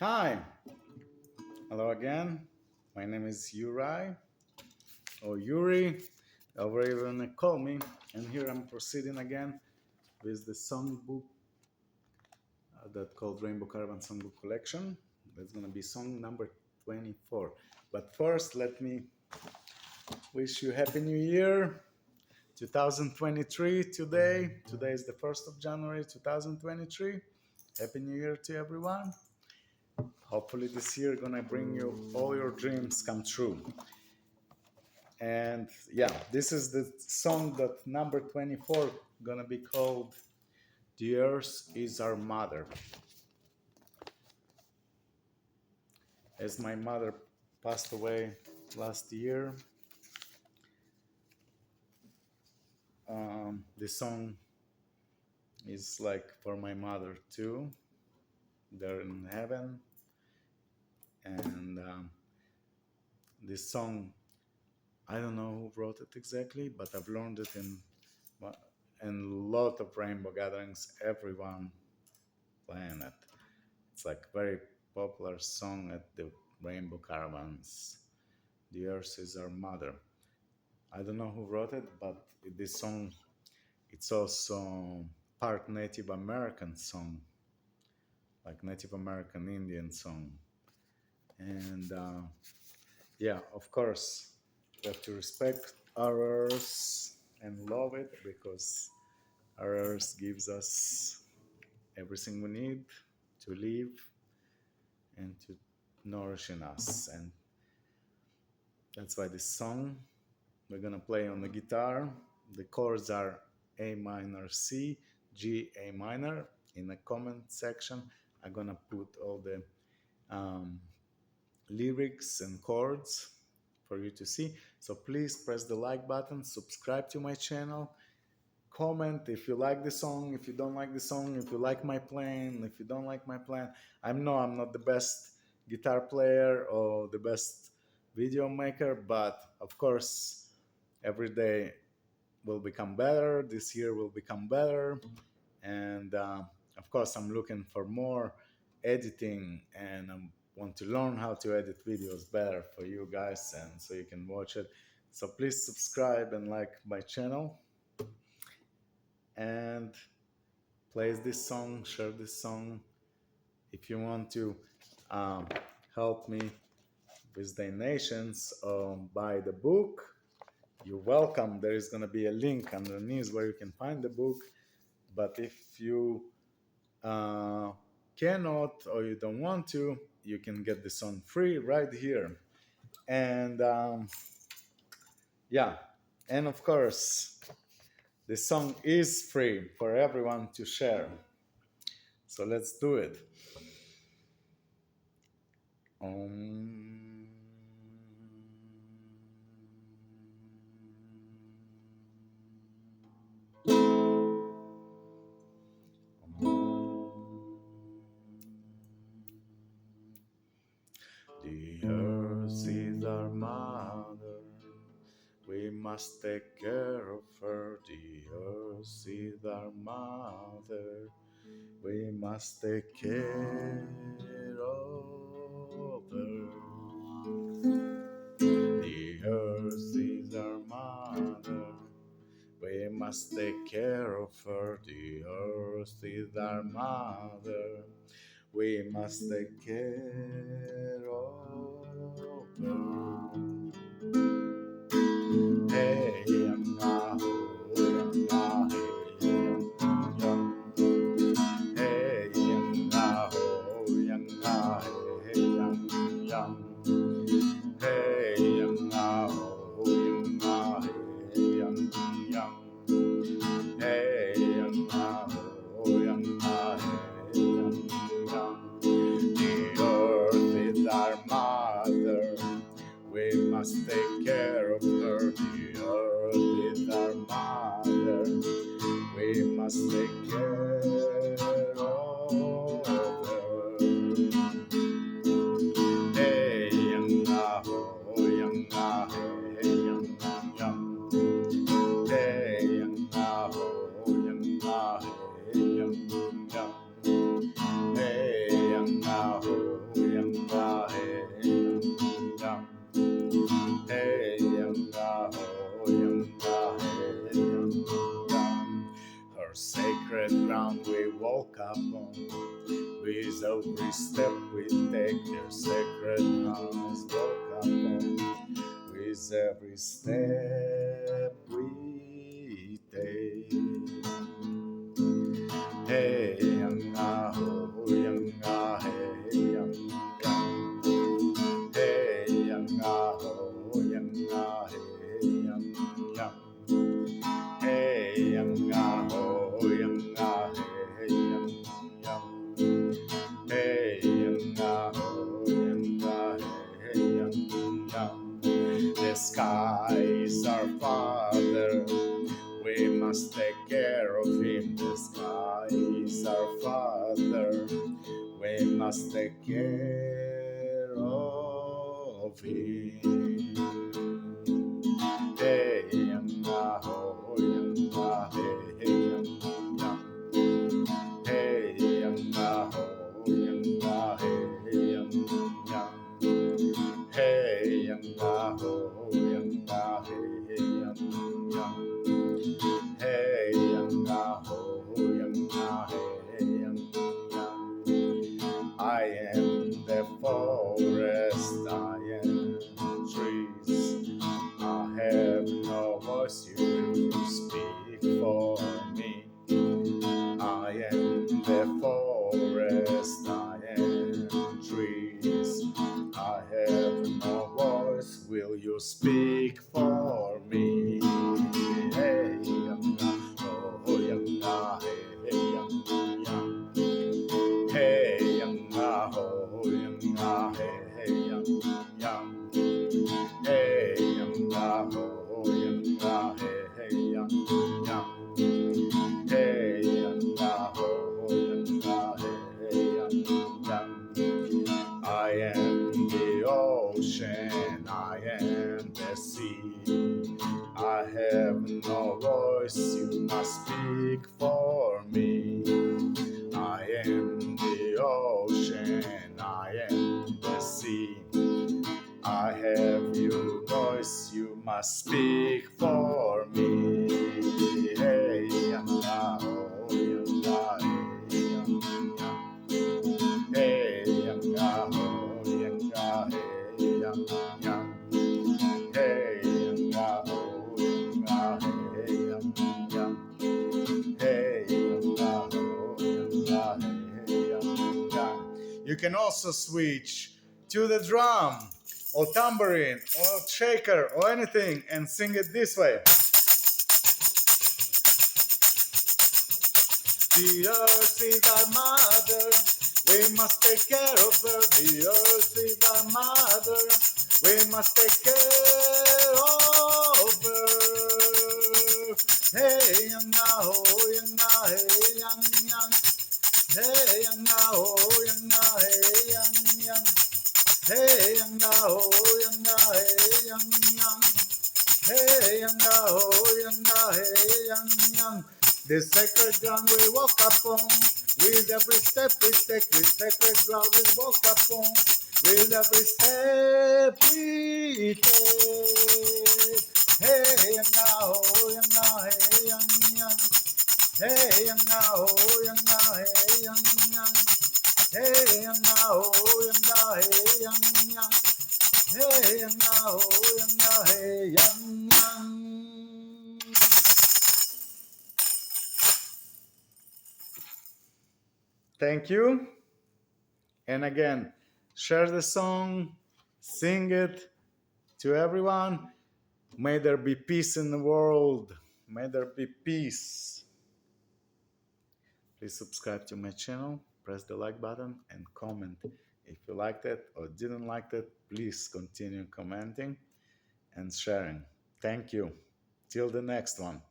Hi, hello again. My name is Uri or Yuri, however you want to call me. And here I'm proceeding again with the songbook that called Rainbow Caravan Songbook Collection. That's gonna be song number 24. But first, let me wish you Happy New Year 2023 today. Today is the 1st of January 2023. Happy New Year to everyone. Hopefully this year gonna bring you all your dreams come true. And yeah, this is the song that number 24 gonna be called The Earth is Our Mother. As my mother passed away last year, this song is like for my mother too. They're in heaven. And this song, I don't know who wrote it exactly, but I've learned it in a lot of rainbow gatherings. Everyone playing it. It's like very popular song at the rainbow caravans. The Earth is our mother. I don't know who wrote it, but this song it's also part Native American song, like Native American Indian song. And yeah, of course, we have to respect our Earth and love it because our Earth gives us everything we need to live and to nourish in us. And that's why this song we're gonna play on the guitar. The chords are A minor C, G A minor. In the comment section, I'm gonna put all the um, lyrics and chords for you to see. So please press the like button, subscribe to my channel, comment if you like the song, if you don't like the song, if you like my playing, if you don't like my playing. I know I'm not the best guitar player or the best video maker, but of course, every day will become better. This year will become better. And of course, I'm looking for more editing and I want to learn how to edit videos better for you guys and so you can watch it. So please subscribe and like my channel and play this song, share this song. If you want to um, help me with donations or buy the book, you're welcome. There is going to be a link underneath where you can find the book. But if you uh, cannot or you don't want to, you can get the song free right here. And yeah, and of course, the song is free for everyone to share. So let's do it. Um, The earth is our mother. We must take care of her. The earth is our mother. We must take care of her. The earth is our mother. We must take care of her. The earth is our mother. We must take care of her. Hey, yanga, oh, yanga, hey, yanga, hey, yanga, oh, yanga, hey, yanga, hey, yanga, oh, yanga, hey, yanga, hey, yanga, oh, yanga, hey, yanga. The earth is our mother. We upon. With every step we take, their sacred hands walk upon. With every step we take. Hey, young, ah, ho, young, ah, hey, young, young. Hey, young, ah, ho, young, ah, hey, young, young. Hey, young, ah, ho, young, ah, hey, young, young. Hey, young, ah, ho, young, ah, hey, young, young. The sky is our father. We must take care of him. The sky is our father. We must take care of him. Hey, young, ah, ho, young, ah, hey, young, young. Hey, young, ah, ho, young, ah, hey, young, young. Hey, young, ah, ho, young, ah, hey, young, young. Hey, young, ah, ho, young, ah, hey, young, young. I am the forest, I am trees. I have no voice, you speak for me. I am the forest, I am trees. I have no voice, will you speak for me? Hey, oh, hey, hey, oh, hey, oh, hey, I am the ocean, I am the sea. I have no voice, you must speak for me. I am the ocean, I am the sea. I have your voice, you must speak for me. Hey, yanga, oh, yanga, hey, yanga, hey, yanga, oh, yanga, hey, yanga, hey, yanga, oh, yanga, hey, yanga, hey, yanga, oh, yanga, hey, yanga. You can also switch to the drum or tambourine or shaker or anything and sing it this way. The earth is our mother, we must take care of her. The earth is our mother, we must take care of her. Hey, young, oh, young, hey, young, young. Hey, young, oh, young, hey, young, young. Hey, young, oh, young, hey, young, young. Hey, young, oh, young, hey, young, young. The sacred ground we walk upon, with every step we take, the sacred ground we walk upon, with every step we take. Hey, young, oh, young, hey, young, young. Hey, young, oh, young, hey, young, young. Hey, young, oh, young, hey, young, young. Hey, young, oh, young, hey, young, young. Thank you. And again, share the song, sing it to everyone. May there be peace in the world. May there be peace. Please subscribe to my channel, press the like button, and comment. If you liked it or didn't like it, please continue commenting and sharing. Thank you. Till the next one.